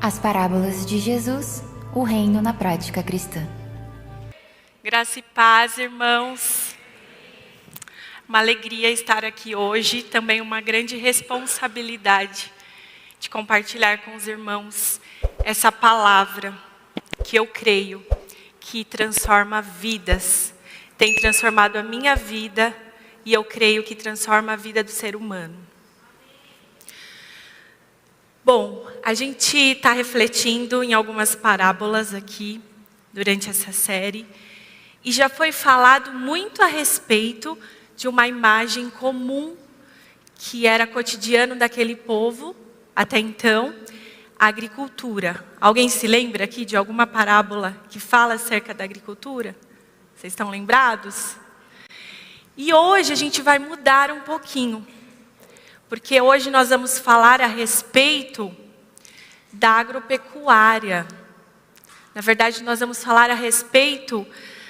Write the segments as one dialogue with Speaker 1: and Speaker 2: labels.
Speaker 1: As parábolas de Jesus, o reino na prática cristã.
Speaker 2: Graça e paz, irmãos. Uma alegria estar aqui hoje, também uma grande responsabilidade de compartilhar com os irmãos essa palavra que eu creio que transforma vidas. Tem transformado a minha vida e eu creio que transforma a vida do ser humano. Bom, a gente está refletindo em algumas parábolas aqui durante essa série e já foi falado muito a respeito de uma imagem comum que era cotidiano daquele povo até então, a agricultura. Alguém se lembra aqui de alguma parábola que fala acerca da agricultura? Vocês estão lembrados? E hoje a gente vai mudar um pouquinho. Porque hoje nós vamos falar a respeito da agropecuária. Na verdade, nós vamos falar a respeito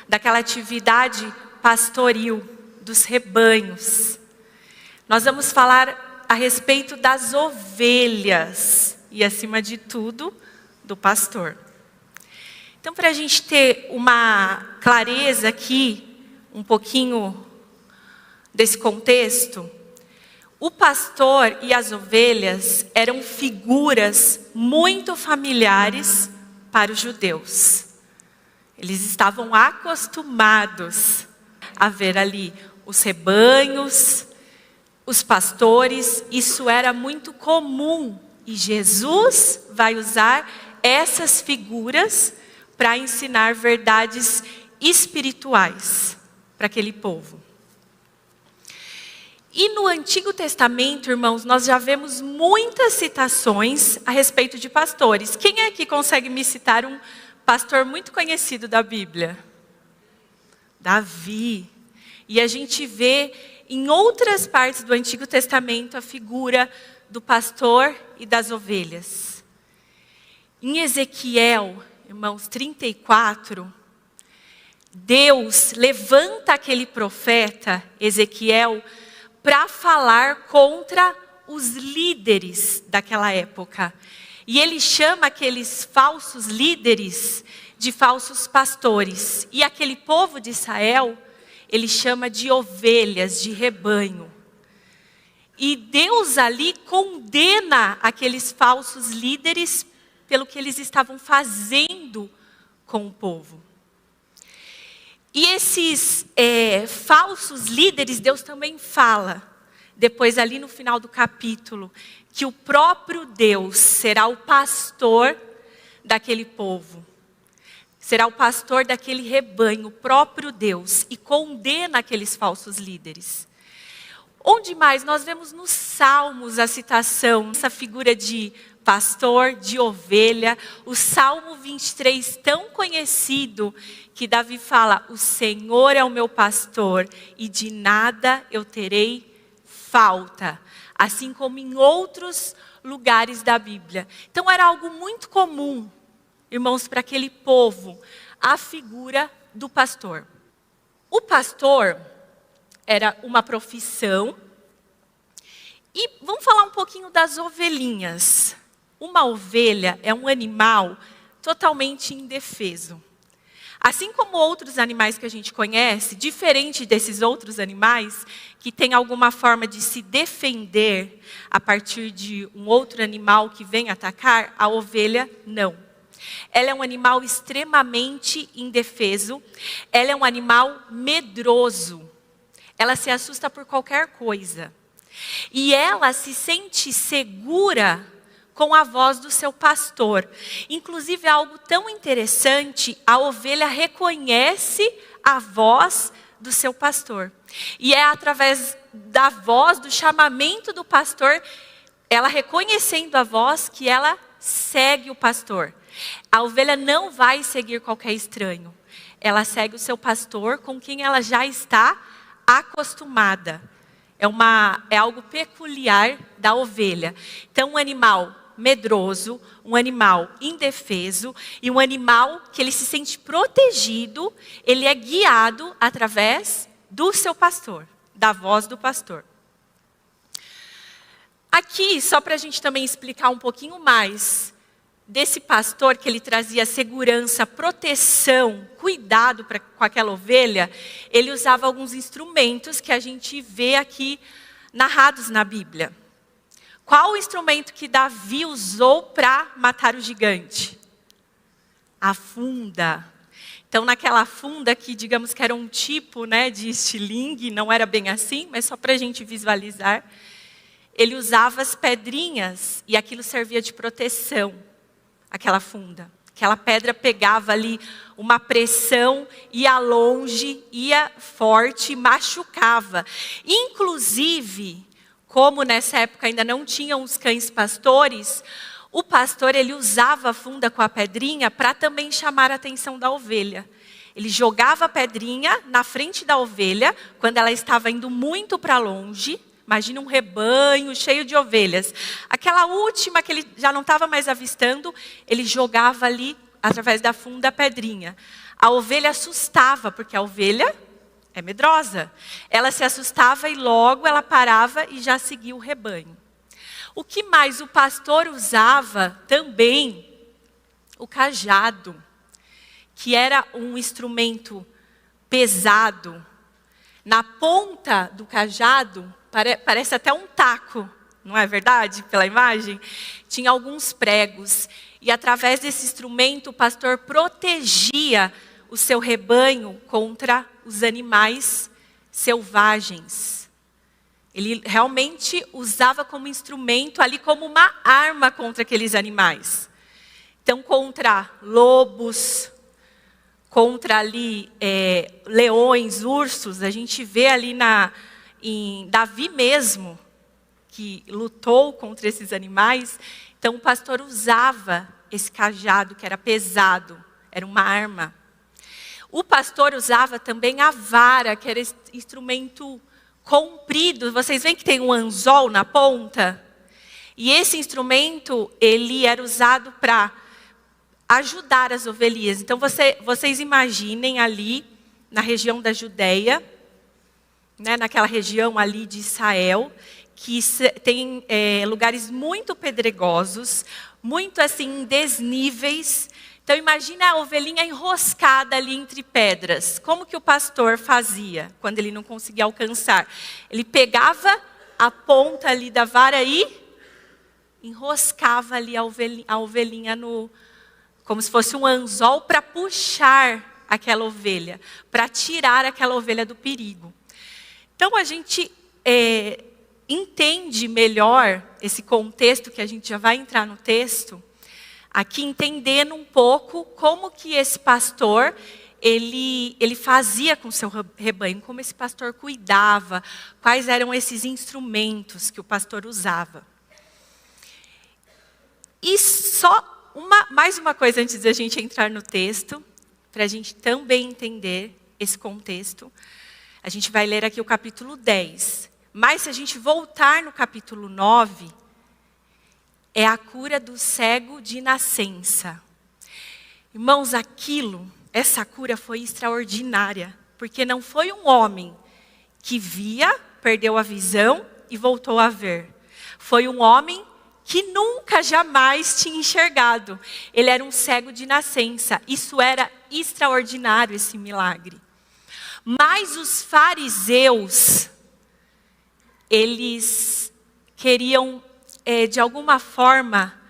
Speaker 2: daquela atividade pastoril, dos rebanhos. Nós vamos falar a respeito das ovelhas e, acima de tudo, do pastor. Então, para a gente ter uma clareza aqui, um pouquinho desse contexto, o pastor e as ovelhas eram figuras muito familiares para os judeus. Eles estavam acostumados a ver ali os rebanhos, os pastores. Isso era muito comum. E Jesus vai usar essas figuras para ensinar verdades espirituais para aquele povo. E no Antigo Testamento, irmãos, nós já vemos muitas citações a respeito de pastores. Quem é que consegue me citar um pastor muito conhecido da Bíblia? Davi. E a gente vê em outras partes do Antigo Testamento a figura do pastor e das ovelhas. Em Ezequiel, irmãos, 34, Deus levanta aquele profeta, Ezequiel, para falar contra os líderes daquela época. E ele chama aqueles falsos líderes de falsos pastores. E aquele povo de Israel, ele chama de ovelhas, de rebanho. E Deus ali condena aqueles falsos líderes pelo que eles estavam fazendo com o povo. E esses falsos líderes, Deus também fala, depois ali no final do capítulo, que o próprio Deus será o pastor daquele povo. Será o pastor daquele rebanho, o próprio Deus, e condena aqueles falsos líderes. Onde mais? Nós vemos nos Salmos a citação, essa figura de pastor, de ovelha. O Salmo 23, tão conhecido, que Davi fala: o Senhor é o meu pastor e de nada eu terei falta. Assim como em outros lugares da Bíblia. Então era algo muito comum, irmãos, para aquele povo, a figura do pastor. O pastor era uma profissão. E vamos falar um pouquinho das ovelhinhas. Uma ovelha é um animal totalmente indefeso. Assim como outros animais que a gente conhece, diferente desses outros animais, que tem alguma forma de se defender a partir de um outro animal que vem atacar, a ovelha não. Ela é um animal extremamente indefeso, ela é um animal medroso, ela se assusta por qualquer coisa. E ela se sente segura com a voz do seu pastor. Inclusive, algo tão interessante, a ovelha reconhece a voz do seu pastor. E é através da voz, do chamamento do pastor, ela reconhecendo a voz, que ela segue o pastor. A ovelha não vai seguir qualquer estranho. Ela segue o seu pastor com quem ela já está acostumada. É algo peculiar da ovelha. Então, um animal medroso, um animal indefeso e um animal que ele se sente protegido, ele é guiado através do seu pastor, da voz do pastor. Aqui, só para a gente também explicar um pouquinho mais, desse pastor, que ele trazia segurança, proteção, cuidado com aquela ovelha, ele usava alguns instrumentos que a gente vê aqui narrados na Bíblia. Qual o instrumento que Davi usou para matar o gigante? A funda. Então, naquela funda que, digamos que era um tipo, né, de estilingue, não era bem assim, mas só para a gente visualizar, ele usava as pedrinhas e aquilo servia de proteção, aquela funda. Aquela pedra pegava ali uma pressão, ia longe, ia forte, machucava. Inclusive, como nessa época ainda não tinham os cães pastores, o pastor ele usava a funda com a pedrinha para também chamar a atenção da ovelha. Ele jogava a pedrinha na frente da ovelha, quando ela estava indo muito para longe. Imagina um rebanho cheio de ovelhas. Aquela última que ele já não estava mais avistando, ele jogava ali, através da funda, a pedrinha. A ovelha assustava, porque a ovelha é medrosa. Ela se assustava e logo ela parava e já seguia o rebanho. O que mais? O pastor usava também o cajado, que era um instrumento pesado. Na ponta do cajado, parece até um taco, não é verdade? Pela imagem. Tinha alguns pregos. E através desse instrumento, o pastor protegia o seu rebanho contra os animais selvagens. Ele realmente usava como instrumento ali, como uma arma contra aqueles animais. Então, contra lobos, contra ali leões, ursos, a gente vê ali em Davi mesmo, que lutou contra esses animais. Então, o pastor usava esse cajado, que era pesado, era uma arma. O pastor usava também a vara, que era esse instrumento comprido. Vocês veem que tem um anzol na ponta? E esse instrumento, ele era usado para ajudar as ovelhas. Então, vocês imaginem ali, na região da Judéia, né, naquela região ali de Israel, que tem lugares muito pedregosos, muito assim, desníveis. Então, imagina a ovelhinha enroscada ali entre pedras. Como que o pastor fazia quando ele não conseguia alcançar? Ele pegava a ponta ali da vara e enroscava ali a ovelhinha como se fosse um anzol para puxar aquela ovelha, para tirar aquela ovelha do perigo. Então, a gente entende melhor esse contexto, que a gente já vai entrar no texto, aqui entendendo um pouco como que esse pastor, ele fazia com o seu rebanho, como esse pastor cuidava, quais eram esses instrumentos que o pastor usava. E só mais uma coisa antes de a gente entrar no texto, para a gente também entender esse contexto. A gente vai ler aqui o capítulo 10. Mas se a gente voltar no capítulo 9, é a cura do cego de nascença. Irmãos, essa cura foi extraordinária, porque não foi um homem que via, perdeu a visão e voltou a ver. Foi um homem que nunca, jamais tinha enxergado. Ele era um cego de nascença. Isso era extraordinário, esse milagre. Mas os fariseus, eles queriam, de alguma forma,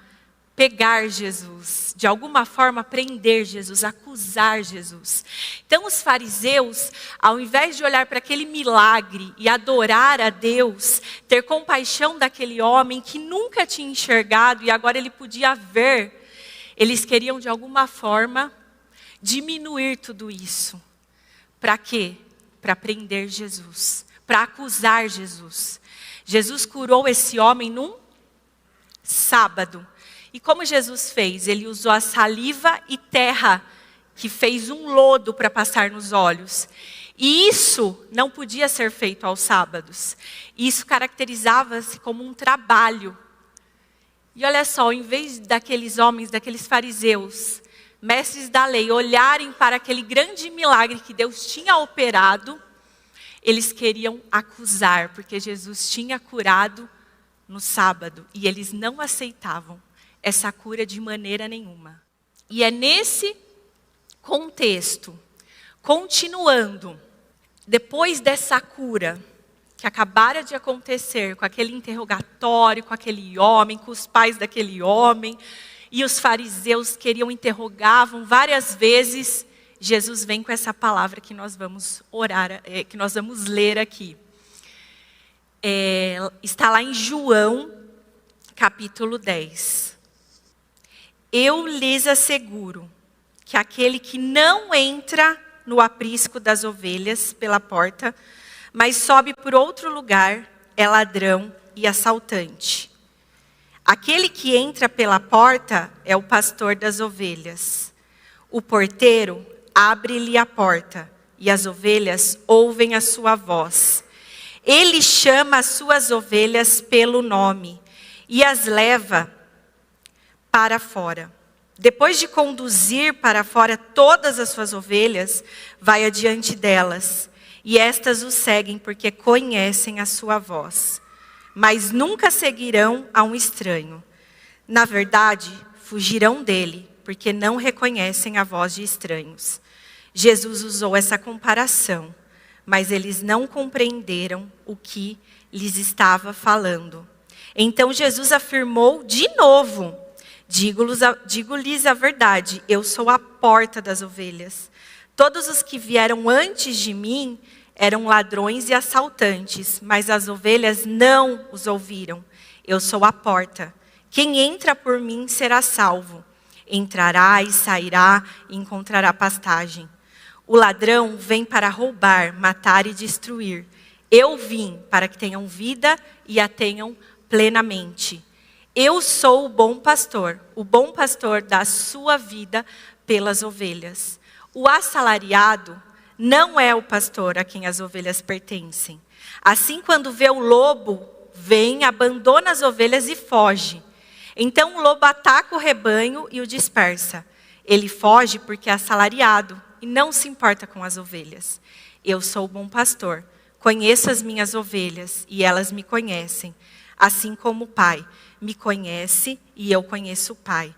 Speaker 2: pegar Jesus, de alguma forma prender Jesus, acusar Jesus. Então os fariseus, ao invés de olhar para aquele milagre e adorar a Deus, ter compaixão daquele homem que nunca tinha enxergado e agora ele podia ver, eles queriam de alguma forma diminuir tudo isso. Para quê? Para prender Jesus, para acusar Jesus. Jesus curou esse homem num sábado. E como Jesus fez? Ele usou a saliva e terra, que fez um lodo para passar nos olhos. E isso não podia ser feito aos sábados. Isso caracterizava-se como um trabalho. E olha só, em vez daqueles homens, daqueles fariseus, mestres da lei, olharem para aquele grande milagre que Deus tinha operado, eles queriam acusar, porque Jesus tinha curado no sábado. E eles não aceitavam essa cura de maneira nenhuma. E é nesse contexto, continuando, depois dessa cura que acabara de acontecer, com aquele interrogatório, com aquele homem, com os pais daquele homem, e os fariseus interrogavam várias vezes, Jesus vem com essa palavra que nós vamos que nós vamos ler aqui. Está lá em João, capítulo 10. Eu lhes asseguro que aquele que não entra no aprisco das ovelhas pela porta, mas sobe por outro lugar, é ladrão e assaltante. Aquele que entra pela porta é o pastor das ovelhas. O porteiro abre-lhe a porta, e as ovelhas ouvem a sua voz. Ele chama as suas ovelhas pelo nome, e as leva para fora. Depois de conduzir para fora todas as suas ovelhas, vai adiante delas. E estas o seguem porque conhecem a sua voz. Mas nunca seguirão a um estranho. Na verdade, fugirão dele, porque não reconhecem a voz de estranhos. Jesus usou essa comparação, mas eles não compreenderam o que lhes estava falando. Então Jesus afirmou de novo: digo-lhes a verdade, eu sou a porta das ovelhas. Todos os que vieram antes de mim eram ladrões e assaltantes, mas as ovelhas não os ouviram. Eu sou a porta. Quem entra por mim será salvo. Entrará e sairá e encontrará pastagem. O ladrão vem para roubar, matar e destruir. Eu vim para que tenham vida e a tenham plenamente. Eu sou o bom pastor dá a sua vida pelas ovelhas. O assalariado não é o pastor a quem as ovelhas pertencem. Assim, quando vê o lobo, vem, abandona as ovelhas e foge. Então o lobo ataca o rebanho e o dispersa. Ele foge porque é assalariado e não se importa com as ovelhas. Eu sou o bom pastor, conheço as minhas ovelhas e elas me conhecem, assim como o Pai me conhece e eu conheço o Pai,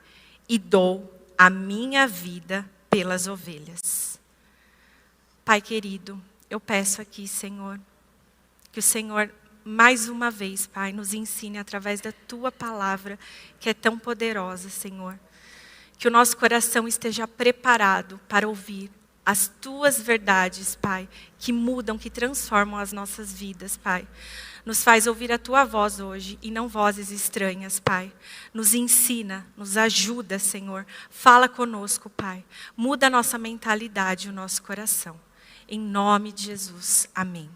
Speaker 2: e dou a minha vida pelas ovelhas. Pai querido, eu peço aqui, Senhor, que o Senhor, mais uma vez, Pai, nos ensine através da Tua palavra, que é tão poderosa, Senhor. Que o nosso coração esteja preparado para ouvir as Tuas verdades, Pai, que mudam, que transformam as nossas vidas, Pai. Nos faz ouvir a Tua voz hoje e não vozes estranhas, Pai. Nos ensina, nos ajuda, Senhor. Fala conosco, Pai. Muda a nossa mentalidade e o nosso coração. Em nome de Jesus. Amém.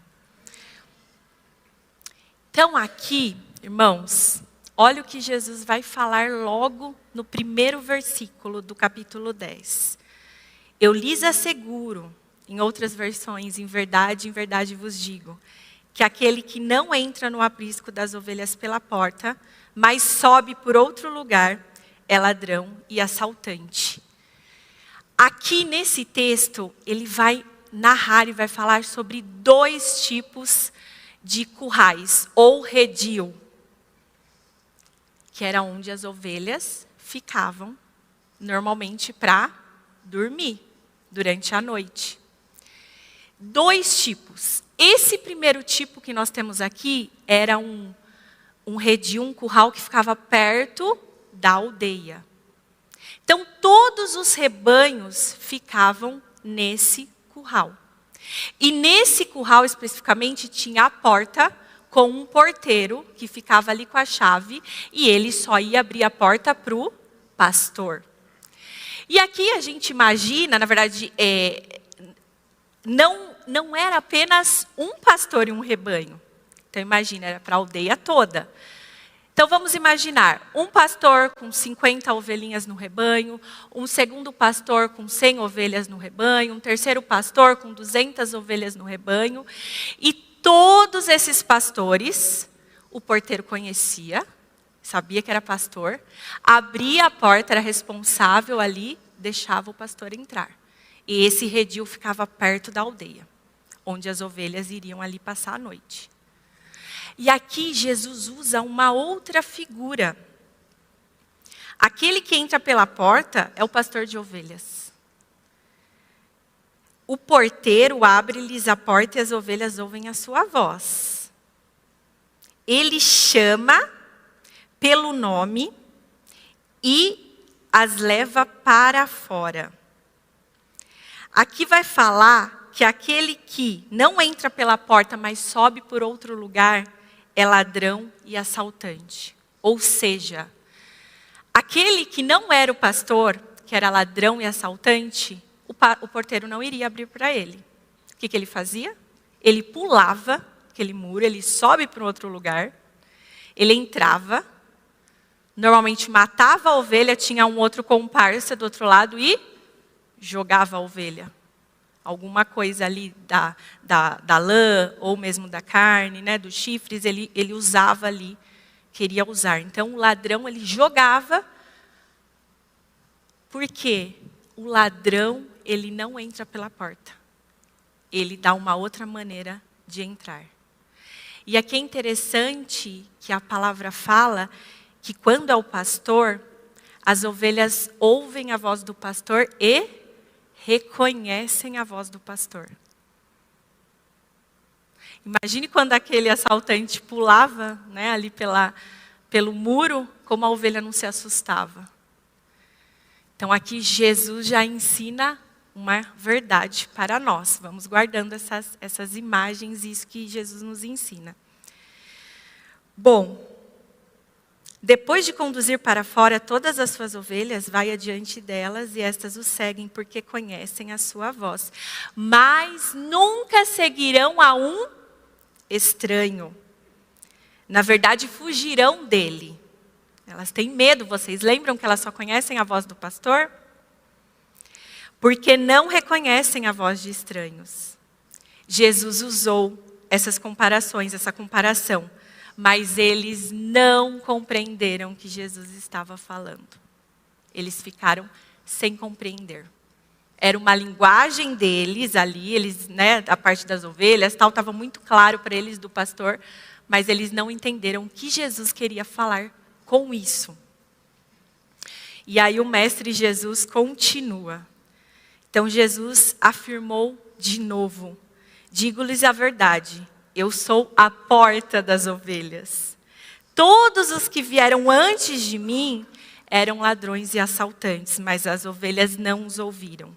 Speaker 2: Então aqui, irmãos, olha o que Jesus vai falar logo no primeiro versículo do capítulo 10. Eu lhes asseguro, em outras versões, em verdade vos digo, que aquele que não entra no aprisco das ovelhas pela porta, mas sobe por outro lugar, é ladrão e assaltante. Aqui nesse texto, ele vai narrar e vai falar sobre 2 tipos de currais, ou redil, que era onde as ovelhas ficavam, normalmente para dormir, durante a noite. 2 tipos. Esse primeiro tipo que nós temos aqui era um redil, um curral que ficava perto da aldeia. Então, todos os rebanhos ficavam nesse curral. E nesse curral, especificamente, tinha a porta com um porteiro que ficava ali com a chave e ele só ia abrir a porta para o pastor. E aqui a gente imagina, na verdade, não era apenas um pastor e um rebanho. Então imagina, era para a aldeia toda. Então vamos imaginar, um pastor com 50 ovelhinhas no rebanho, um segundo pastor com 100 ovelhas no rebanho, um terceiro pastor com 200 ovelhas no rebanho. E todos esses pastores, o porteiro conhecia, sabia que era pastor, abria a porta, era responsável ali, deixava o pastor entrar. E esse redil ficava perto da aldeia, onde as ovelhas iriam ali passar a noite. E aqui Jesus usa uma outra figura. Aquele que entra pela porta é o pastor de ovelhas. O porteiro abre-lhes a porta e as ovelhas ouvem a sua voz. Ele chama pelo nome e as leva para fora. Aqui vai falar que aquele que não entra pela porta, mas sobe por outro lugar, é ladrão e assaltante. Ou seja, aquele que não era o pastor, que era ladrão e assaltante, o porteiro não iria abrir para ele. O que ele fazia? Ele pulava aquele muro, ele sobe para outro lugar, ele entrava, normalmente matava a ovelha, tinha um outro comparsa do outro lado e jogava a ovelha. Alguma coisa ali da lã, ou mesmo da carne, né, dos chifres, ele usava ali, queria usar. Então o ladrão, ele jogava, porque o ladrão, ele não entra pela porta. Ele dá uma outra maneira de entrar. E aqui é interessante que a palavra fala que quando é o pastor, as ovelhas ouvem a voz do pastor e reconhecem a voz do pastor. Imagine quando aquele assaltante pulava, né, ali pelo muro, como a ovelha não se assustava. Então aqui Jesus já ensina uma verdade para nós. Vamos guardando essas imagens e isso que Jesus nos ensina. Bom, depois de conduzir para fora todas as suas ovelhas, vai adiante delas e estas o seguem porque conhecem a sua voz. Mas nunca seguirão a um estranho. Na verdade, fugirão dele. Elas têm medo, vocês lembram que elas só conhecem a voz do pastor? Porque não reconhecem a voz de estranhos. Jesus usou essas comparações, essa comparação, mas eles não compreenderam o que Jesus estava falando. Eles ficaram sem compreender. Era uma linguagem deles ali, eles, né, a parte das ovelhas, tal, estava muito claro para eles do pastor, mas eles não entenderam o que Jesus queria falar com isso. E aí o mestre Jesus continua. Então Jesus afirmou de novo: digo-lhes a verdade, eu sou a porta das ovelhas. Todos os que vieram antes de mim eram ladrões e assaltantes, mas as ovelhas não os ouviram.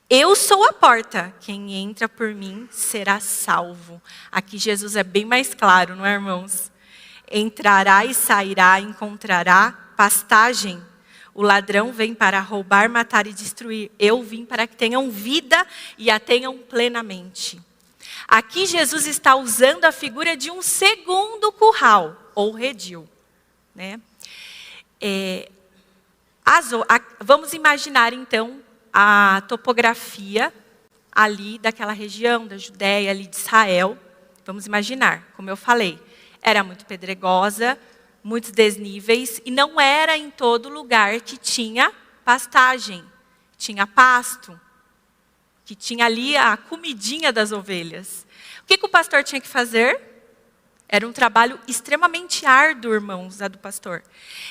Speaker 2: Eu sou a porta, quem entra por mim será salvo. Aqui Jesus é bem mais claro, não é, irmãos? Entrará e sairá, encontrará pastagem. O ladrão vem para roubar, matar e destruir. Eu vim para que tenham vida e a tenham plenamente. Aqui Jesus está usando a figura de um segundo curral, ou redil. Né? Vamos imaginar então a topografia ali daquela região, da Judéia, ali de Israel. Vamos imaginar, como eu falei, era muito pedregosa, muitos desníveis, e não era em todo lugar que tinha pastagem, tinha pasto, que tinha ali a comidinha das ovelhas. O que o pastor tinha que fazer? Era um trabalho extremamente árduo, irmãos, a do pastor.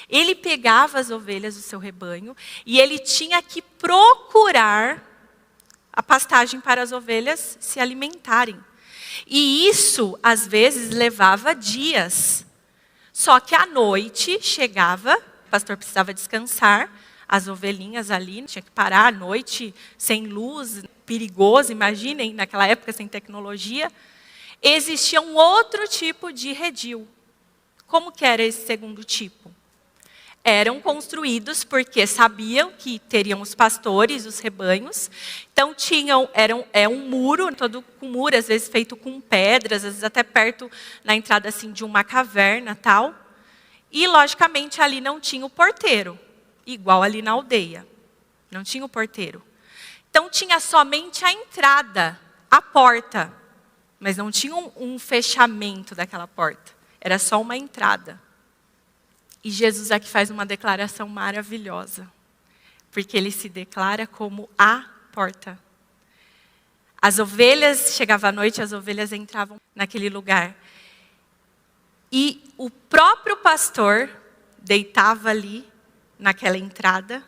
Speaker 2: Ele pegava as ovelhas do seu rebanho e ele tinha que procurar a pastagem para as ovelhas se alimentarem. E isso, às vezes, levava dias. Só que à noite chegava, o pastor precisava descansar, as ovelhinhas ali, tinha que parar à noite, sem luz, perigoso, imaginem, naquela época sem tecnologia. Existia um outro tipo de redil. Como que era esse segundo tipo? Eram construídos porque sabiam que teriam os pastores, os rebanhos. Então um muro, todo com muro, às vezes feito com pedras, às vezes até perto na entrada assim, de uma caverna, tal. E logicamente ali não tinha o porteiro, igual ali na aldeia. Não tinha o porteiro. Então tinha somente a entrada, a porta. Mas não tinha um fechamento daquela porta. Era só uma entrada. E Jesus aqui faz uma declaração maravilhosa. Porque ele se declara como a porta. As ovelhas, chegava à noite, as ovelhas entravam naquele lugar. E o próprio pastor deitava ali naquela entrada,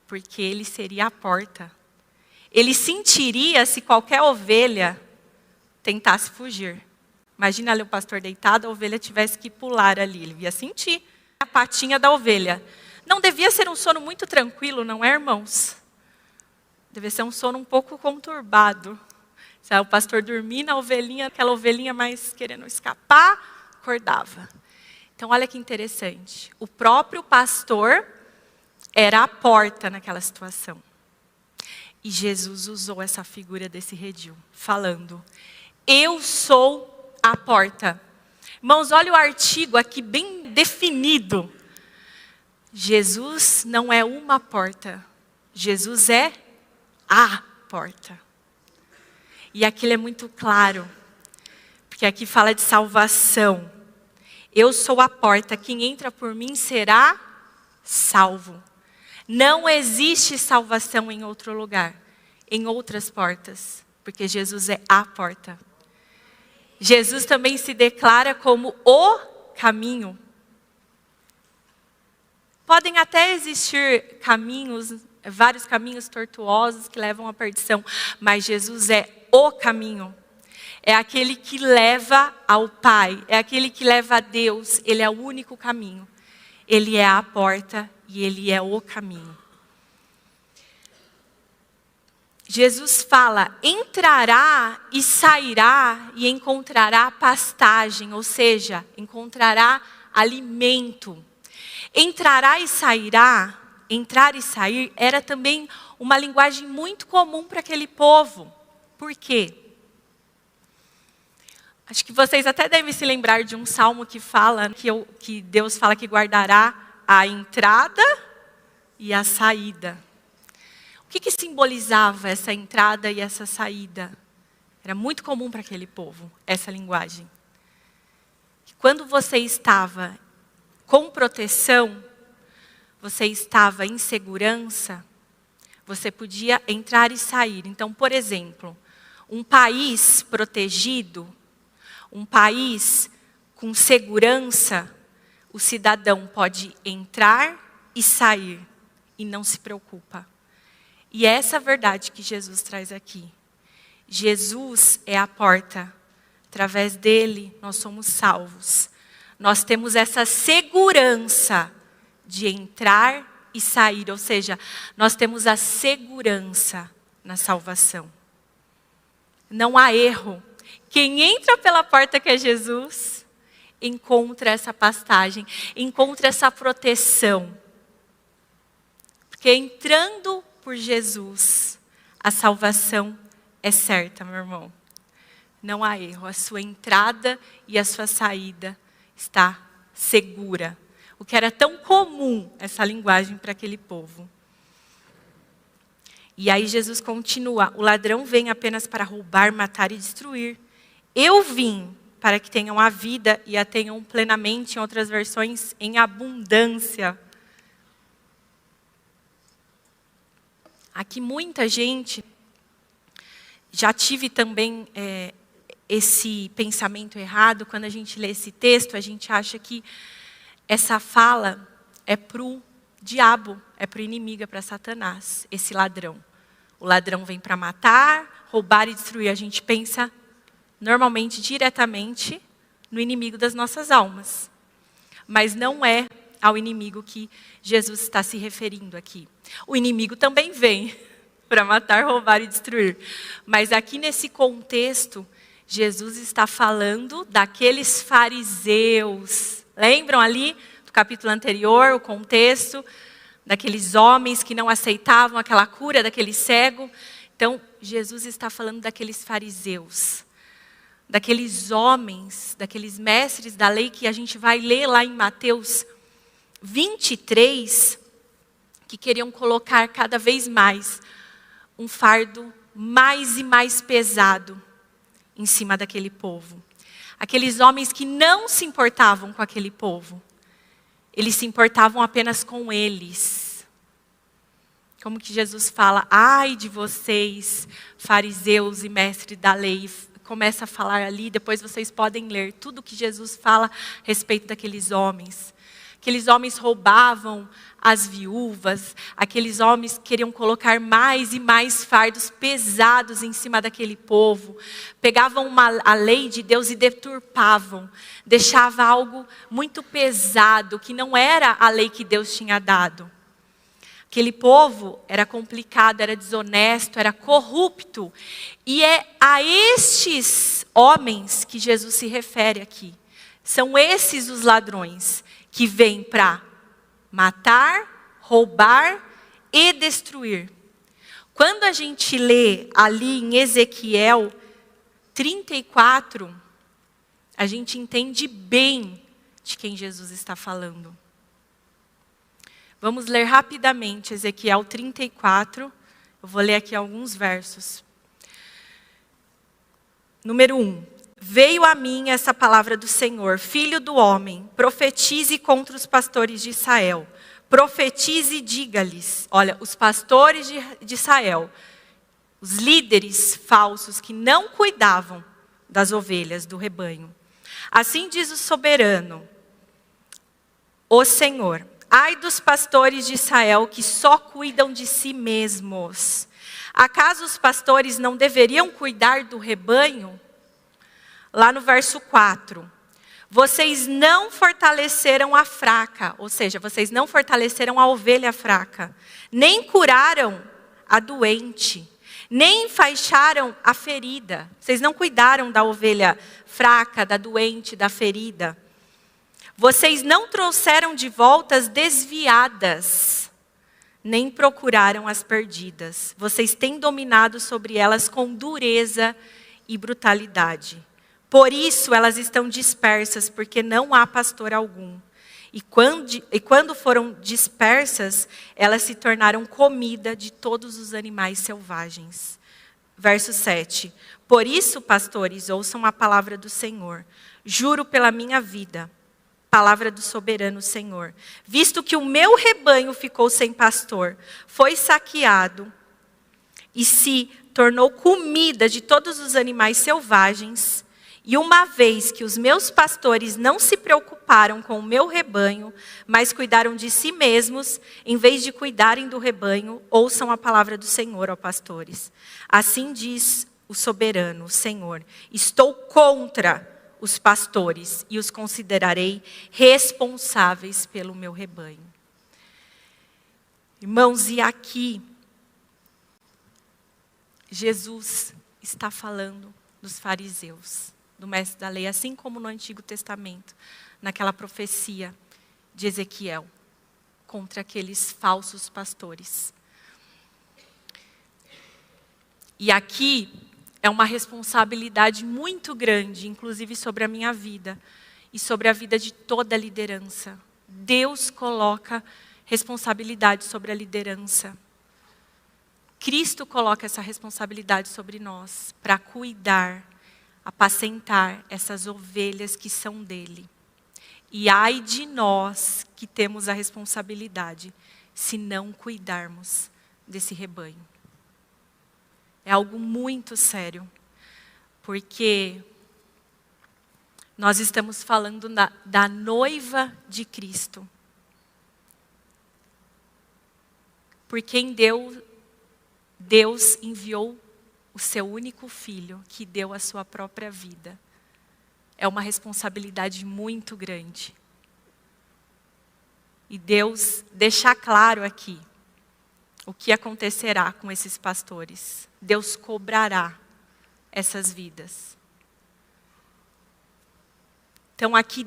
Speaker 2: porque ele seria a porta. Ele sentiria se qualquer ovelha tentasse fugir. Imagina ali o pastor deitado, a ovelha tivesse que pular ali. Ele ia sentir a patinha da ovelha. Não devia ser um sono muito tranquilo, não é, irmãos? Devia ser um sono um pouco conturbado. Se o pastor dormir na ovelhinha, aquela ovelhinha mais querendo escapar, acordava. Então, olha que interessante. O próprio pastor era a porta naquela situação. E Jesus usou essa figura desse redil, falando: eu sou a porta. Irmãos, olha o artigo aqui bem definido. Jesus não é uma porta. Jesus é a porta. E aquilo é muito claro. Porque aqui fala de salvação. Eu sou a porta. Quem entra por mim será salvo. Não existe salvação em outro lugar, em outras portas, porque Jesus é a porta. Jesus também se declara como o caminho. Podem até existir caminhos, vários caminhos tortuosos que levam à perdição, mas Jesus é o caminho. É aquele que leva ao Pai, é aquele que leva a Deus, ele é o único caminho. Ele é a porta e ele é o caminho. Jesus fala, entrará e sairá e encontrará pastagem, ou seja, encontrará alimento. Entrará e sairá, entrar e sair, era também uma linguagem muito comum para aquele povo. Por quê? Acho que vocês até devem se lembrar de um salmo que fala, que Deus fala que guardará a entrada e a saída. O que simbolizava essa entrada e essa saída? Era muito comum para aquele povo, essa linguagem. Quando você estava com proteção, você estava em segurança, você podia entrar e sair. Então, por exemplo, um país protegido, um país com segurança, o cidadão pode entrar e sair e não se preocupa. E é essa verdade que Jesus traz aqui. Jesus é a porta. Através dele nós somos salvos. Nós temos essa segurança de entrar e sair. Ou seja, nós temos a segurança na salvação. Não há erro. Quem entra pela porta que é Jesus, encontra essa pastagem, encontra essa proteção. Porque entrando por Jesus, a salvação é certa, meu irmão. Não há erro. A sua entrada e a sua saída está segura. O que era tão comum, essa linguagem para aquele povo. E aí Jesus continua, o ladrão vem apenas para roubar, matar e destruir. Eu vim para que tenham a vida e a tenham plenamente, em outras versões, em abundância. Aqui muita gente, já tive também esse pensamento errado, quando a gente lê esse texto, a gente acha que essa fala é para o diabo, é para o inimigo, é para Satanás, esse ladrão. O ladrão vem para matar, roubar e destruir. A gente pensa normalmente, diretamente, no inimigo das nossas almas. Mas não é ao inimigo que Jesus está se referindo aqui. O inimigo também vem para matar, roubar e destruir. Mas aqui nesse contexto, Jesus está falando daqueles fariseus. Lembram ali do capítulo anterior, o contexto daqueles homens que não aceitavam aquela cura daquele cego? Então, Jesus está falando daqueles fariseus. Daqueles homens, daqueles mestres da lei que a gente vai ler lá em Mateus 23, que queriam colocar cada vez mais um fardo mais e mais pesado em cima daquele povo. Aqueles homens que não se importavam com aquele povo. Eles se importavam apenas com eles. Como que Jesus fala, ai de vocês, fariseus e mestres da lei. Começa a falar ali, depois vocês podem ler tudo que Jesus fala a respeito daqueles homens. Aqueles homens roubavam as viúvas, aqueles homens queriam colocar mais e mais fardos pesados em cima daquele povo, pegavam a lei de Deus e deturpavam, deixava algo muito pesado, que não era a lei que Deus tinha dado. Aquele povo era complicado, era desonesto, era corrupto. E é a estes homens que Jesus se refere aqui. São esses os ladrões que vêm para matar, roubar e destruir. Quando a gente lê ali em Ezequiel 34, a gente entende bem de quem Jesus está falando. Vamos ler rapidamente Ezequiel 34. Eu vou ler aqui alguns versos. Número 1. Veio a mim essa palavra do Senhor, filho do homem, profetize contra os pastores de Israel. Profetize e diga-lhes, olha, os pastores de Israel, os líderes falsos que não cuidavam das ovelhas do rebanho. Assim diz o soberano, o Senhor, ai dos pastores de Israel que só cuidam de si mesmos. Acaso os pastores não deveriam cuidar do rebanho? Lá no verso 4, vocês não fortaleceram a fraca, ou seja, vocês não fortaleceram a ovelha fraca, nem curaram a doente, nem enfaixaram a ferida. Vocês não cuidaram da ovelha fraca, da doente, da ferida. Vocês não trouxeram de volta as desviadas, nem procuraram as perdidas. Vocês têm dominado sobre elas com dureza e brutalidade. Por isso elas estão dispersas, porque não há pastor algum. E quando foram dispersas, elas se tornaram comida de todos os animais selvagens. Verso 7. Por isso, pastores, ouçam a palavra do Senhor. Juro pela minha vida, palavra do soberano Senhor. Visto que o meu rebanho ficou sem pastor, foi saqueado e se tornou comida de todos os animais selvagens, e uma vez que os meus pastores não se preocuparam com o meu rebanho, mas cuidaram de si mesmos, em vez de cuidarem do rebanho, ouçam a palavra do Senhor, ó pastores. Assim diz o soberano, o Senhor, estou contra os pastores e os considerarei responsáveis pelo meu rebanho. Irmãos, e aqui, Jesus está falando dos fariseus, do mestre da lei, assim como no Antigo Testamento, naquela profecia de Ezequiel, contra aqueles falsos pastores. E aqui é uma responsabilidade muito grande, inclusive sobre a minha vida e sobre a vida de toda a liderança. Deus coloca responsabilidade sobre a liderança. Cristo coloca essa responsabilidade sobre nós, para cuidar, apacentar essas ovelhas que são dele. E ai de nós que temos a responsabilidade, se não cuidarmos desse rebanho. É algo muito sério, porque nós estamos falando da noiva de Cristo. Por quem Deus enviou o seu único filho, que deu a sua própria vida. É uma responsabilidade muito grande. E Deus deixa claro aqui o que acontecerá com esses pastores. Deus cobrará essas vidas. Então aqui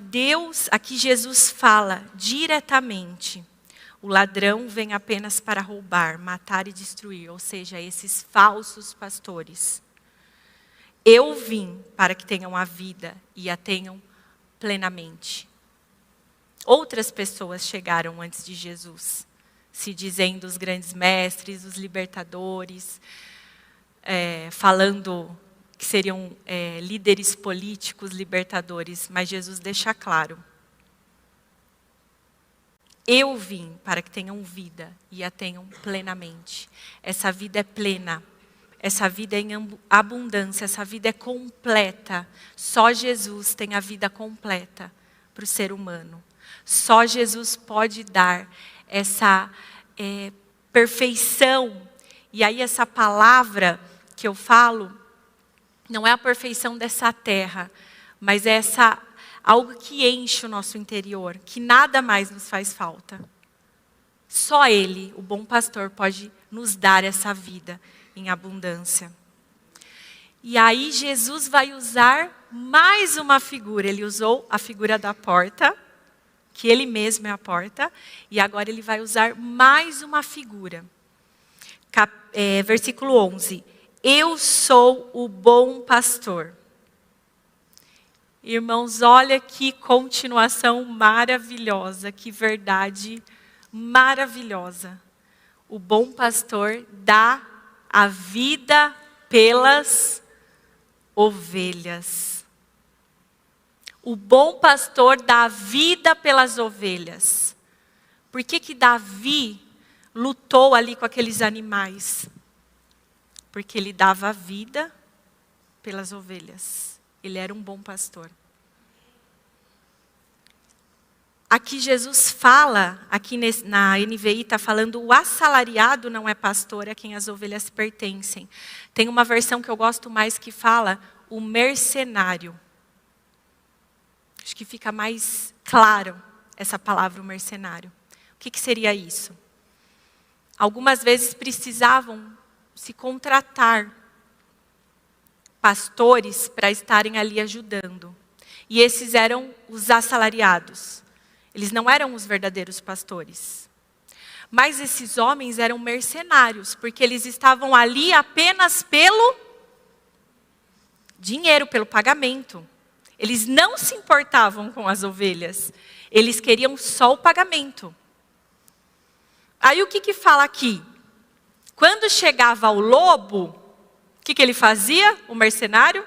Speaker 2: Jesus fala diretamente. O ladrão vem apenas para roubar, matar e destruir, ou seja, esses falsos pastores. Eu vim para que tenham a vida e a tenham plenamente. Outras pessoas chegaram antes de Jesus, se dizendo os grandes mestres, os libertadores, falando que seriam líderes políticos, libertadores, mas Jesus deixa claro. Eu vim para que tenham vida e a tenham plenamente. Essa vida é plena. Essa vida é em abundância. Essa vida é completa. Só Jesus tem a vida completa para o ser humano. Só Jesus pode dar essa perfeição. E aí essa palavra que eu falo, não é a perfeição dessa terra, mas é algo que enche o nosso interior, que nada mais nos faz falta. Só Ele, o bom pastor, pode nos dar essa vida em abundância. E aí Jesus vai usar mais uma figura. Ele usou a figura da porta, que Ele mesmo é a porta, e agora Ele vai usar mais uma figura. Versículo 11. Eu sou o bom pastor. Irmãos, olha que continuação maravilhosa, que verdade maravilhosa. O bom pastor dá a vida pelas ovelhas. O bom pastor dá a vida pelas ovelhas. Por que Davi lutou ali com aqueles animais? Porque ele dava a vida pelas ovelhas. Ele era um bom pastor. Aqui Jesus fala, aqui na NVI está falando, o assalariado não é pastor, é quem as ovelhas pertencem. Tem uma versão que eu gosto mais que fala, o mercenário. Acho que fica mais claro essa palavra, o mercenário. O que seria isso? Algumas vezes precisavam se contratar pastores para estarem ali ajudando. E esses eram os assalariados. Eles não eram os verdadeiros pastores. Mas esses homens eram mercenários, porque eles estavam ali apenas pelo dinheiro, pelo pagamento. Eles não se importavam com as ovelhas. Eles queriam só o pagamento. Aí o que fala aqui? Quando chegava o lobo, o que ele fazia, o mercenário?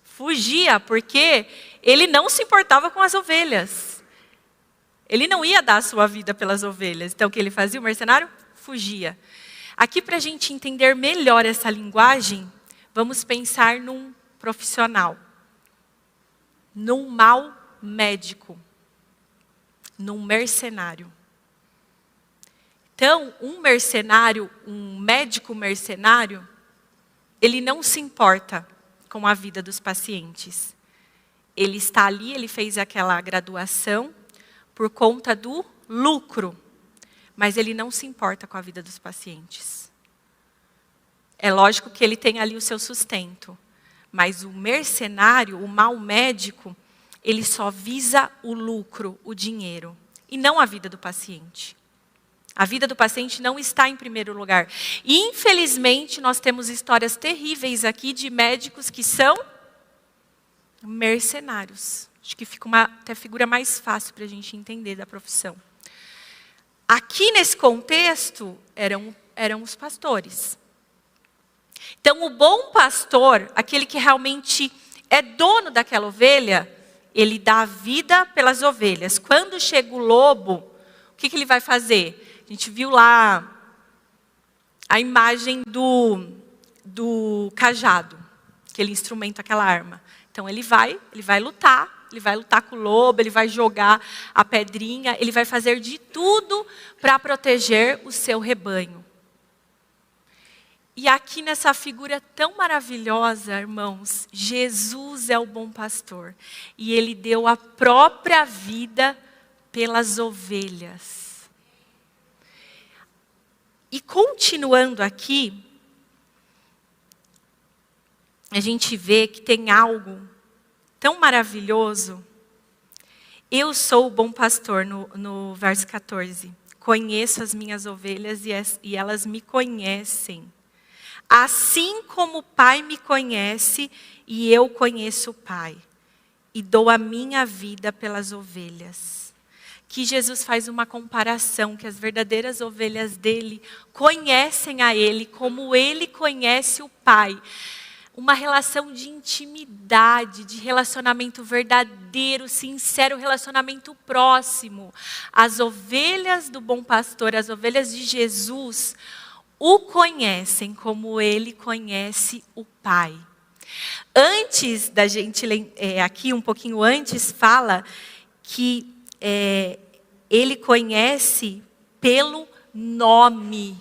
Speaker 2: Fugia, porque ele não se importava com as ovelhas. Ele não ia dar a sua vida pelas ovelhas. Então o que ele fazia, o mercenário? Fugia. Aqui para a gente entender melhor essa linguagem, vamos pensar num profissional. Num mau médico. Num mercenário. Então, um mercenário, um médico mercenário, ele não se importa com a vida dos pacientes. Ele está ali, ele fez aquela graduação por conta do lucro, mas ele não se importa com a vida dos pacientes. É lógico que ele tem ali o seu sustento, mas o mercenário, o mau médico, ele só visa o lucro, o dinheiro, e não a vida do paciente. A vida do paciente não está em primeiro lugar. E, infelizmente, nós temos histórias terríveis aqui de médicos que são mercenários. Acho que fica até figura mais fácil para a gente entender da profissão. Aqui nesse contexto, eram os pastores. Então, o bom pastor, aquele que realmente é dono daquela ovelha, ele dá a vida pelas ovelhas. Quando chega o lobo, o que ele vai fazer? A gente viu lá a imagem do cajado, aquele instrumento, aquela arma. Então ele vai lutar com o lobo, ele vai jogar a pedrinha, ele vai fazer de tudo para proteger o seu rebanho. E aqui nessa figura tão maravilhosa, irmãos, Jesus é o bom pastor. E ele deu a própria vida pelas ovelhas. E continuando aqui, a gente vê que tem algo tão maravilhoso. Eu sou o bom pastor, no verso 14. Conheço as minhas ovelhas e elas me conhecem. Assim como o Pai me conhece e eu conheço o Pai. E dou a minha vida pelas ovelhas. Que Jesus faz uma comparação, que as verdadeiras ovelhas dele conhecem a ele como ele conhece o Pai. Uma relação de intimidade, de relacionamento verdadeiro, sincero, relacionamento próximo. As ovelhas do bom pastor, as ovelhas de Jesus, o conhecem como ele conhece o Pai. Antes da gente, aqui um pouquinho antes, fala que Ele conhece pelo nome.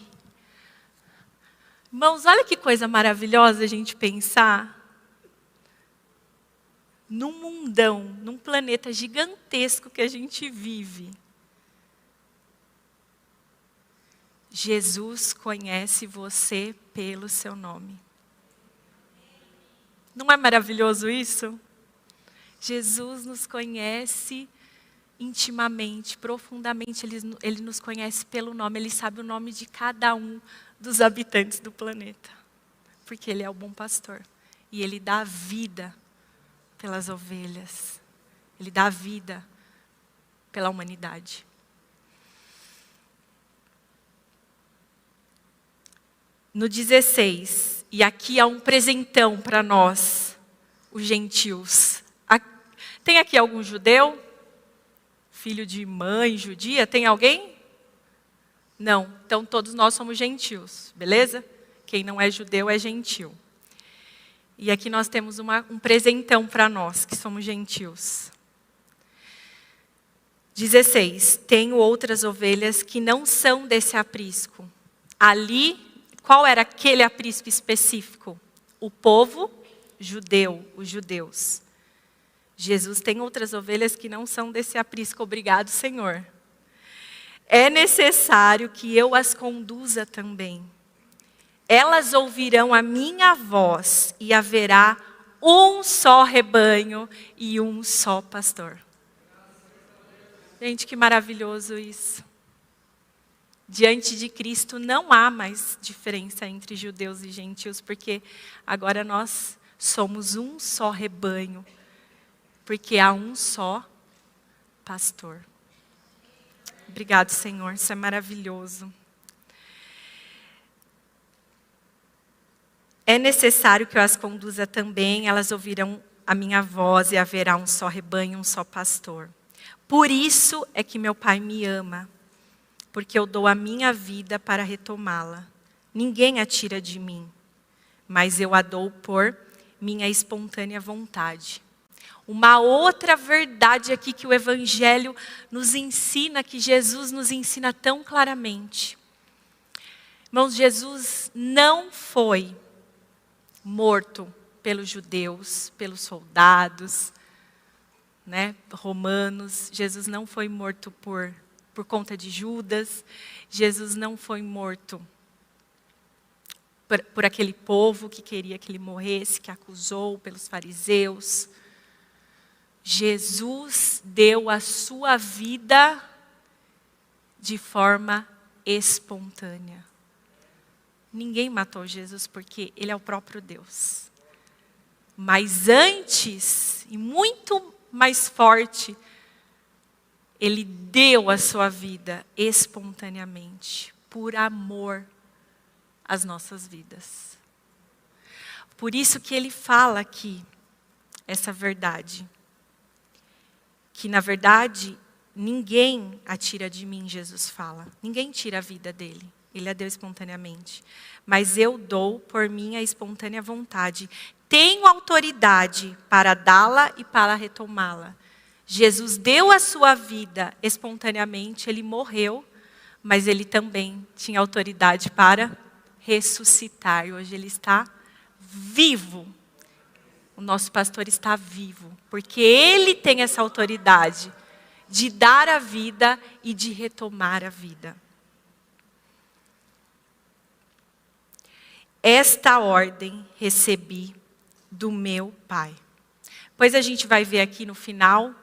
Speaker 2: Irmãos, olha que coisa maravilhosa a gente pensar. Num mundão, num planeta gigantesco que a gente vive, Jesus conhece você pelo seu nome. Não é maravilhoso isso? Jesus nos conhece intimamente, profundamente, Ele nos conhece pelo nome, Ele sabe o nome de cada um dos habitantes do planeta. Porque Ele é o bom pastor. E Ele dá vida pelas ovelhas. Ele dá vida pela humanidade. No 16, e aqui há um presentão para nós, os gentios. Tem aqui algum judeu? Filho de mãe judia? Tem alguém? Não. Então todos nós somos gentios, beleza? Quem não é judeu é gentil. E aqui nós temos um presentão para nós, que somos gentios. 16. Tenho outras ovelhas que não são desse aprisco. Ali, qual era aquele aprisco específico? O povo judeu, os judeus. Jesus tem outras ovelhas que não são desse aprisco. Obrigado, Senhor. É necessário que eu as conduza também. Elas ouvirão a minha voz e haverá um só rebanho e um só pastor. Gente, que maravilhoso isso. Diante de Cristo não há mais diferença entre judeus e gentios, porque agora nós somos um só rebanho, porque há um só pastor. Obrigado, Senhor, isso é maravilhoso. É necessário que eu as conduza também, elas ouvirão a minha voz e haverá um só rebanho, um só pastor. Por isso é que meu Pai me ama, porque eu dou a minha vida para retomá-la. Ninguém a tira de mim, mas eu a dou por minha espontânea vontade. Uma outra verdade aqui que o Evangelho nos ensina, que Jesus nos ensina tão claramente. Irmãos, Jesus não foi morto pelos judeus, pelos soldados, romanos. Jesus não foi morto por conta de Judas. Jesus não foi morto por aquele povo que queria que ele morresse, que acusou, pelos fariseus. Jesus deu a sua vida de forma espontânea. Ninguém matou Jesus porque Ele é o próprio Deus. Mas antes, e muito mais forte, Ele deu a sua vida espontaneamente, por amor às nossas vidas. Por isso que Ele fala aqui, essa verdade. Que na verdade, ninguém a tira de mim, Jesus fala. Ninguém tira a vida dele. Ele a deu espontaneamente. Mas eu dou por minha espontânea vontade. Tenho autoridade para dá-la e para retomá-la. Jesus deu a sua vida espontaneamente, ele morreu, mas ele também tinha autoridade para ressuscitar. E hoje ele está vivo. O nosso pastor está vivo, porque ele tem essa autoridade de dar a vida e de retomar a vida. Esta ordem recebi do meu Pai. Pois a gente vai ver aqui no final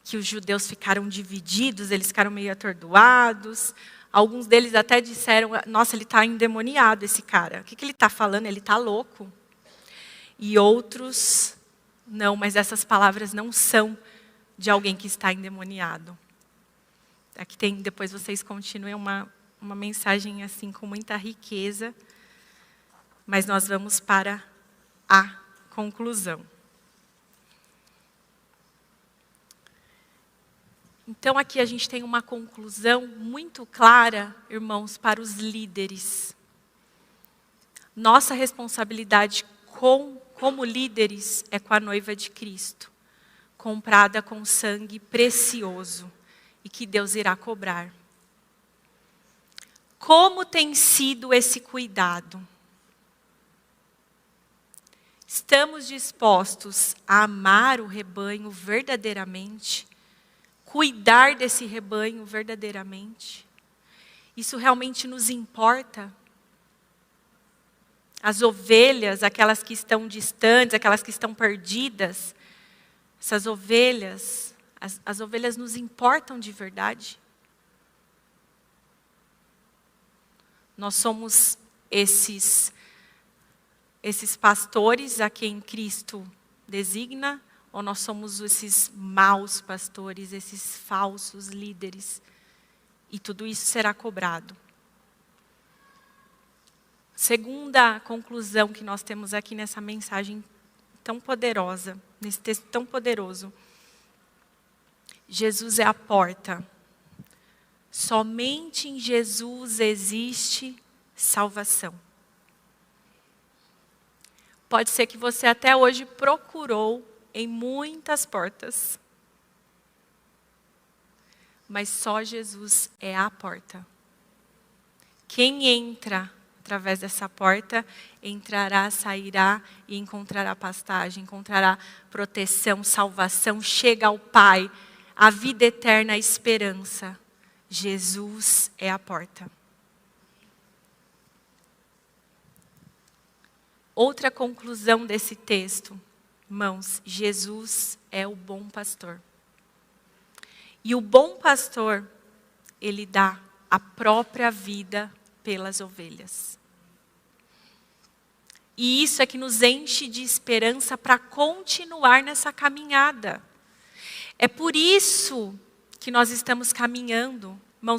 Speaker 2: que os judeus ficaram divididos, eles ficaram meio atordoados. Alguns deles até disseram, nossa, ele está endemoniado esse cara. O que ele está falando? Ele está louco. E outros, não, mas essas palavras não são de alguém que está endemoniado. Aqui tem, depois vocês continuem uma mensagem assim com muita riqueza. Mas nós vamos para a conclusão. Então aqui a gente tem uma conclusão muito clara, irmãos, para os líderes. Nossa responsabilidade como líderes é com a noiva de Cristo, comprada com sangue precioso. e que Deus irá cobrar. Como tem sido esse cuidado? Estamos dispostos a amar o rebanho verdadeiramente? Cuidar desse rebanho verdadeiramente? Isso realmente nos importa? As ovelhas, aquelas que estão distantes, aquelas que estão perdidas, essas ovelhas, as ovelhas nos importam de verdade? Nós somos esses pastores a quem Cristo designa, ou nós somos esses maus pastores, esses falsos líderes? E tudo isso será cobrado. Segunda conclusão que nós temos aqui nessa mensagem tão poderosa, nesse texto tão poderoso. Jesus é a porta. Somente em Jesus existe salvação. Pode ser que você até hoje procurou em muitas portas, mas só Jesus é a porta. Quem entra através dessa porta, entrará, sairá e encontrará pastagem, encontrará proteção, salvação, chega ao Pai, a vida eterna, a esperança. Jesus é a porta. Outra conclusão desse texto, irmãos, Jesus é o bom pastor. E o bom pastor, ele dá a própria vida pelas ovelhas. E isso é que nos enche de esperança para continuar nessa caminhada. É por isso que nós estamos caminhando. Irmão,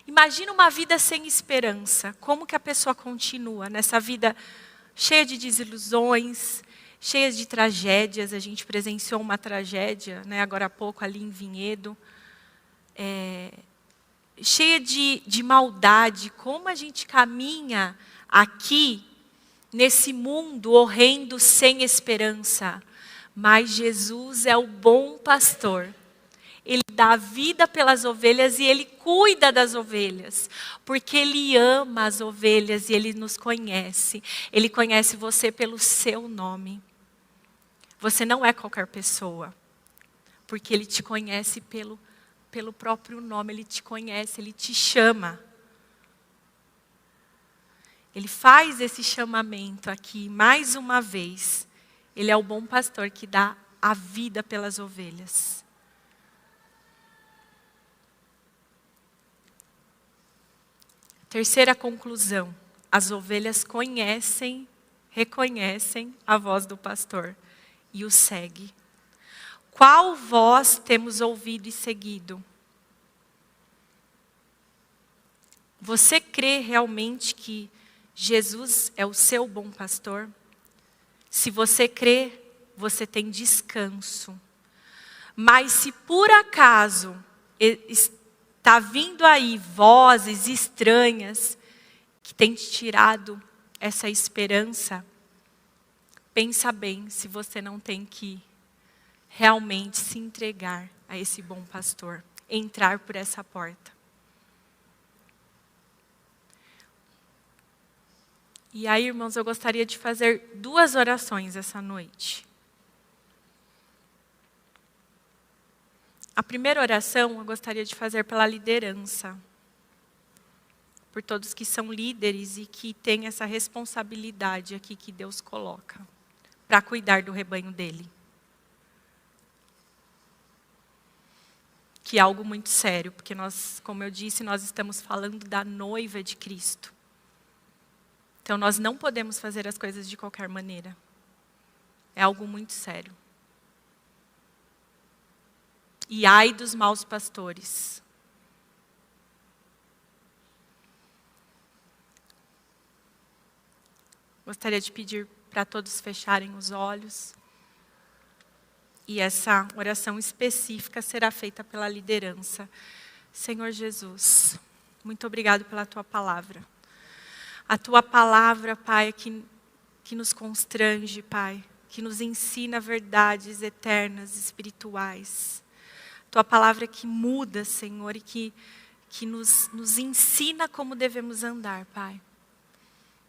Speaker 2: imagina uma vida sem esperança. Como que a pessoa continua nessa vida cheia de desilusões, cheia de tragédias? A gente presenciou uma tragédia, né, agora há pouco ali em Vinhedo. Cheia de maldade. Como a gente caminha aqui nesse mundo horrendo sem esperança? Mas Jesus é o bom pastor. Ele dá a vida pelas ovelhas e Ele cuida das ovelhas. Porque Ele ama as ovelhas e Ele nos conhece. Ele conhece você pelo seu nome. Você não é qualquer pessoa. Porque Ele te conhece pelo próprio nome. Ele te conhece, Ele te chama. Ele faz esse chamamento aqui mais uma vez. Ele é o bom pastor que dá a vida pelas ovelhas. Terceira conclusão. As ovelhas reconhecem a voz do pastor e o seguem. Qual voz temos ouvido e seguido? Você crê realmente que Jesus é o seu bom pastor? Se você crê, você tem descanso. Mas se por acaso está vindo aí vozes estranhas que têm te tirado essa esperança, pensa bem se você não tem que realmente se entregar a esse bom pastor, entrar por essa porta. E aí, irmãos, eu gostaria de fazer 2 orações essa noite. A primeira oração eu gostaria de fazer pela liderança. Por todos que são líderes e que têm essa responsabilidade aqui que Deus coloca para cuidar do rebanho dele. Que é algo muito sério, porque nós, como eu disse, nós estamos falando da noiva de Cristo. Então nós não podemos fazer as coisas de qualquer maneira. É algo muito sério. E ai dos maus pastores. Gostaria de pedir para todos fecharem os olhos. E essa oração específica será feita pela liderança. Senhor Jesus, muito obrigado pela Tua palavra. A Tua palavra, Pai, que nos constrange, Pai, que nos ensina verdades eternas, espirituais. Tua palavra que muda, Senhor, e que nos ensina como devemos andar, Pai.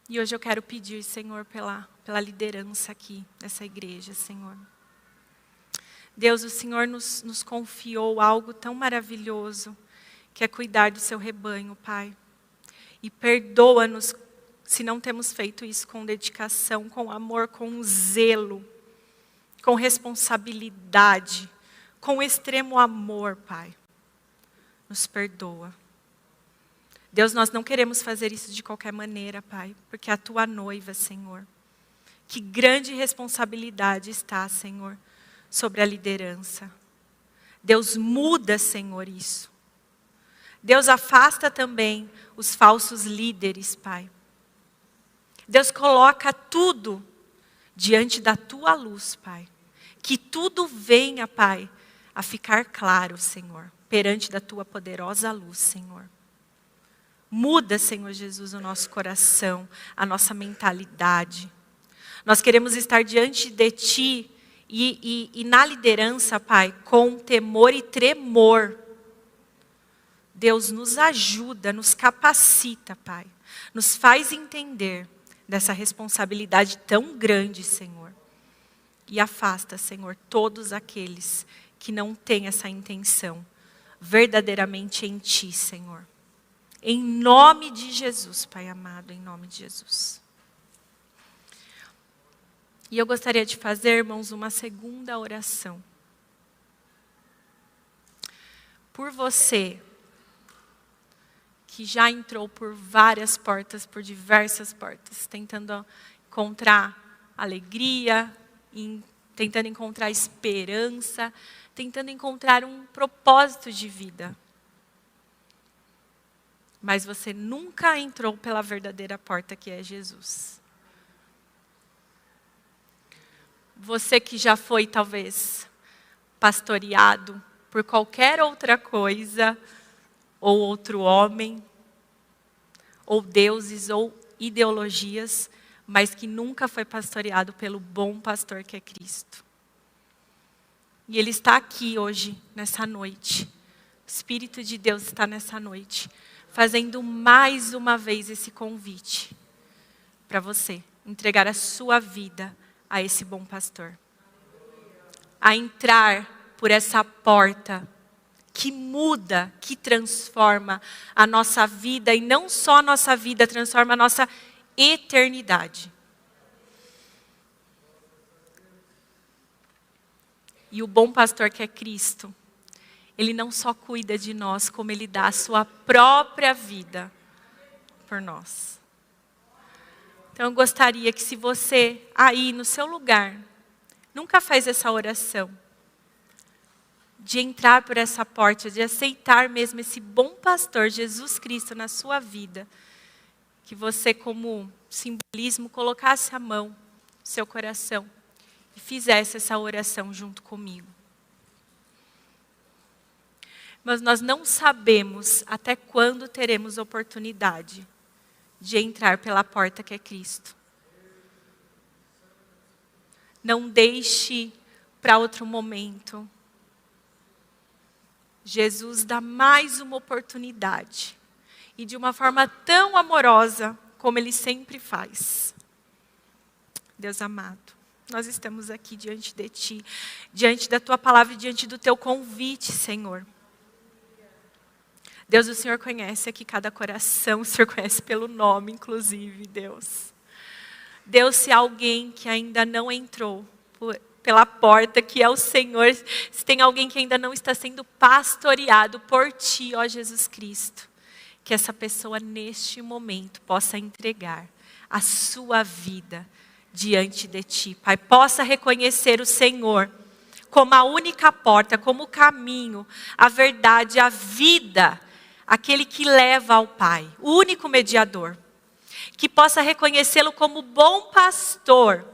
Speaker 2: E hoje eu quero pedir, Senhor, pela liderança aqui dessa igreja, Senhor. Deus, o Senhor nos confiou algo tão maravilhoso, que é cuidar do seu rebanho, Pai. E perdoa-nos se não temos feito isso com dedicação, com amor, com zelo, com responsabilidade, com extremo amor, Pai. Nos perdoa. Deus, nós não queremos fazer isso de qualquer maneira, Pai, porque é a tua noiva, Senhor. Que grande responsabilidade está, Senhor, sobre a liderança. Deus, muda, Senhor, isso. Deus, afasta também os falsos líderes, Pai. Deus, coloca tudo diante da tua luz, Pai. Que tudo venha, Pai, a ficar claro, Senhor, perante da tua poderosa luz, Senhor. Muda, Senhor Jesus, o nosso coração, a nossa mentalidade. Nós queremos estar diante de Ti e na liderança, Pai, com temor e tremor. Deus, nos ajuda, nos capacita, Pai. Nos faz entender dessa responsabilidade tão grande, Senhor. E afasta, Senhor, todos aqueles que não têm essa intenção verdadeiramente em Ti, Senhor. Em nome de Jesus, Pai amado, em nome de Jesus. E eu gostaria de fazer, irmãos, uma segunda oração. Por você, que já entrou por várias portas, por diversas portas, tentando encontrar alegria, tentando encontrar esperança, tentando encontrar um propósito de vida. Mas você nunca entrou pela verdadeira porta que é Jesus. Você que já foi, talvez, pastoreado por qualquer outra coisa, ou outro homem, ou deuses, ou ideologias, mas que nunca foi pastoreado pelo bom pastor que é Cristo. E Ele está aqui hoje, nessa noite. O Espírito de Deus está nessa noite, fazendo mais uma vez esse convite para você entregar a sua vida a esse bom pastor. A entrar por essa porta que muda, que transforma a nossa vida, e não só a nossa vida, transforma a nossa eternidade. E o bom pastor que é Cristo, Ele não só cuida de nós, como Ele dá a sua própria vida por nós. Então eu gostaria que, se você aí no seu lugar nunca faz essa oração, de entrar por essa porta, de aceitar mesmo esse bom pastor, Jesus Cristo, na sua vida, que você, como simbolismo, colocasse a mão no seu coração e fizesse essa oração junto comigo. Mas nós não sabemos até quando teremos oportunidade de entrar pela porta que é Cristo. Não deixe para outro momento. Jesus dá mais uma oportunidade. E de uma forma tão amorosa como Ele sempre faz. Deus amado, nós estamos aqui diante de Ti, diante da Tua palavra e diante do Teu convite, Senhor. Deus, o Senhor conhece aqui cada coração, o Senhor conhece pelo nome, inclusive, Deus. Deus, se há alguém que ainda não entrou pela porta, que é o Senhor, se tem alguém que ainda não está sendo pastoreado por Ti, ó Jesus Cristo, que essa pessoa neste momento possa entregar a sua vida diante de Ti, Pai. Possa reconhecer o Senhor como a única porta, como o caminho, a verdade, a vida, aquele que leva ao Pai, o único mediador. Que possa reconhecê-lo como bom pastor.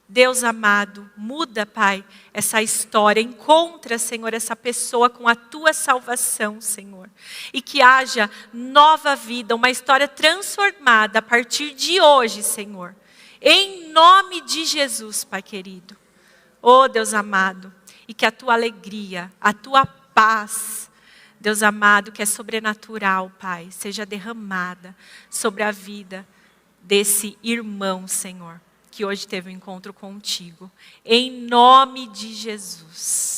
Speaker 2: Deus amado, muda, Pai, essa história. Encontra, Senhor, essa pessoa com a Tua salvação, Senhor. E que haja nova vida, uma história transformada a partir de hoje, Senhor. Em nome de Jesus, Pai querido. Oh, Deus amado, e que a tua alegria, a tua paz, Deus amado, que é sobrenatural, Pai, seja derramada sobre a vida desse irmão, Senhor, que hoje teve um encontro contigo. Em nome de Jesus.